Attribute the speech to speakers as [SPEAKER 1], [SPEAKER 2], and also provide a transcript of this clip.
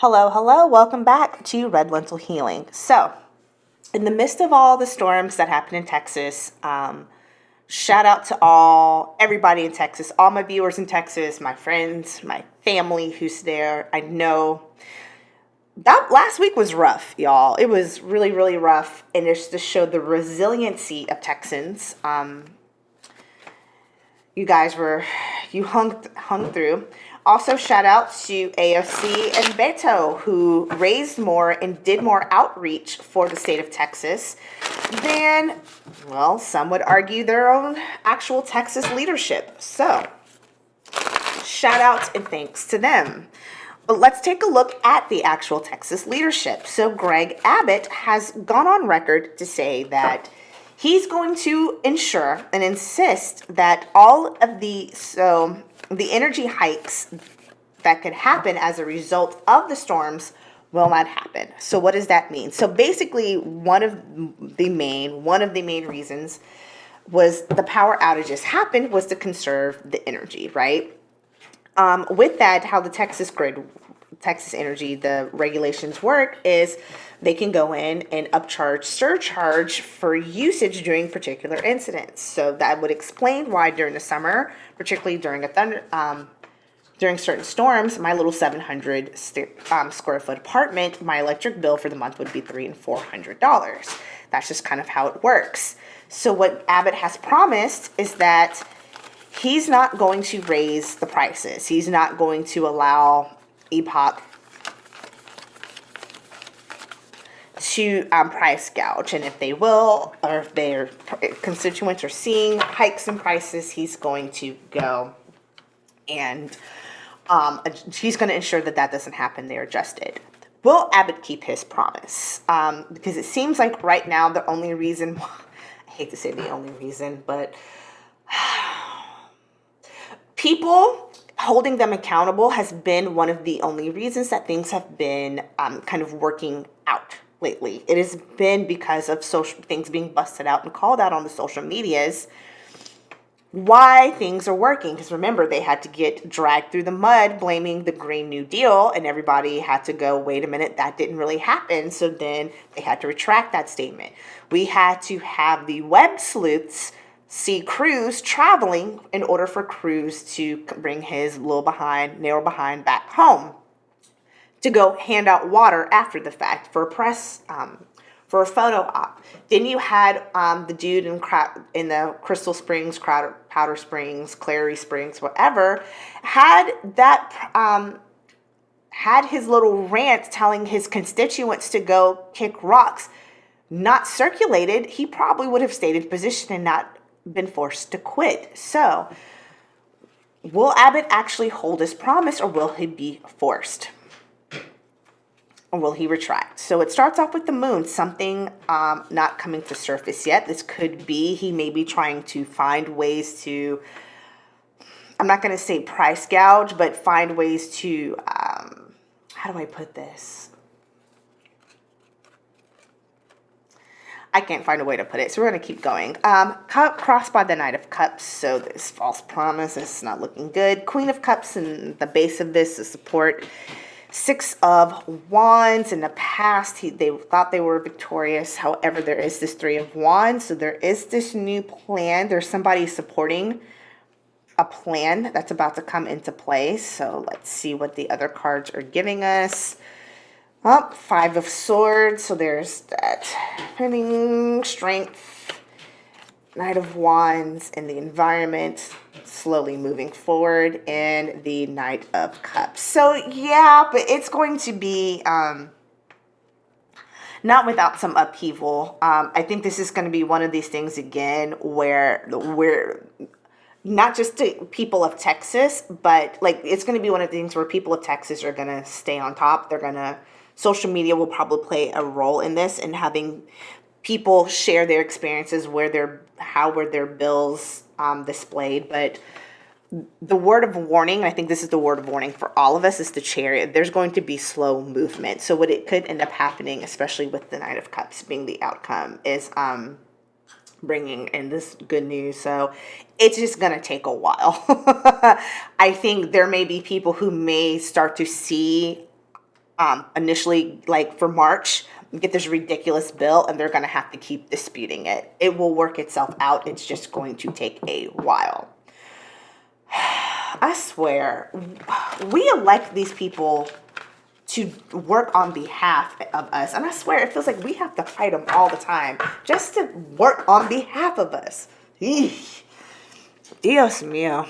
[SPEAKER 1] Hello, hello, welcome back to Red Lentil Healing. So, in the midst of all the storms that happened in Texas, shout out to everybody in Texas, all my viewers in Texas, my friends, my family who's there. I know that last week was rough, y'all. It was really, really rough, and it just showed the resiliency of Texans. You guys you hung through. Also, shout out to AOC and Beto, who raised more and did more outreach for the state of Texas than, well, some would argue their own actual Texas leadership. So, shout outs and thanks to them. But let's take a look at the actual Texas leadership. So, Greg Abbott has gone on record to say that he's going to ensure and insist that all of the energy hikes that could happen as a result of the storms will not happen. So what does that mean? So basically one of the main reasons was the power outages happened was to conserve the energy, right? With that, how the Texas Energy, the regulations work is they can go in and surcharge for usage during particular incidents. So that would explain why during the summer, particularly during during certain storms, my little 700 square foot apartment, my electric bill for the month would be $300 and $400. That's just kind of how it works. So what Abbott has promised is that he's not going to raise the prices. He's not going to allow EPOC to price gouge. And if they will, or if their constituents are seeing hikes in prices, he's going to go and he's going to ensure that that doesn't happen. They're adjusted. Will Abbott keep his promise? Because it seems like right now the only reason, I hate to say the only reason, but people holding them accountable has been one of the only reasons that things have been kind of working out lately. It has been because of social things being busted out and called out on the social medias why things are working. Because remember, they had to get dragged through the mud blaming the Green New Deal, and everybody had to go, wait a minute, that didn't really happen. So then they had to retract that statement. We had to have the web sleuths see Cruz traveling in order for Cruz to bring his narrow behind back home to go hand out water after the fact for a press, for a photo op. Then you had the dude in the Crystal Springs, Powder Springs, Clary Springs, whatever, had his little rant telling his constituents to go kick rocks not circulated. He probably would have stayed in position and not been forced to quit. So, will Abbott actually hold his promise, or will he be forced? Or will he retract? So it starts off with the moon, something not coming to surface yet. This could be he may be trying to find ways to, I'm not going to say price gouge, but find ways to, how do I put this? I can't find a way to put it, so we're going to keep going. Crossed by the Knight of Cups, so this false promise is not looking good. Queen of Cups in the base of this, the support. Six of Wands. In the past, they thought they were victorious. However, there is this Three of Wands, so there is this new plan. There's somebody supporting a plan that's about to come into play. So let's see what the other cards are giving us. Five of Swords, so there's that strength, Knight of Wands, and the environment slowly moving forward, and the Knight of Cups. So yeah, but it's going to be not without some upheaval. I think this is going to be one of these things again where we're not just to people of Texas, but like it's going to be one of the things where people of Texas are going to stay on top. Social media will probably play a role in this, and having people share their experiences how were their bills displayed. But the word of warning, I think this is the word of warning for all of us, is the Chariot. There's going to be slow movement. So what it could end up happening, especially with the Knight of Cups being the outcome, is bringing in this good news. So it's just going to take a while. I think there may be people who may start to see initially, like for March, get this ridiculous bill, and they're going to have to keep disputing it. It will work itself out. It's just going to take a while. I swear, we elect these people to work on behalf of us. And I swear, it feels like we have to fight them all the time just to work on behalf of us. Eesh. Dios mío.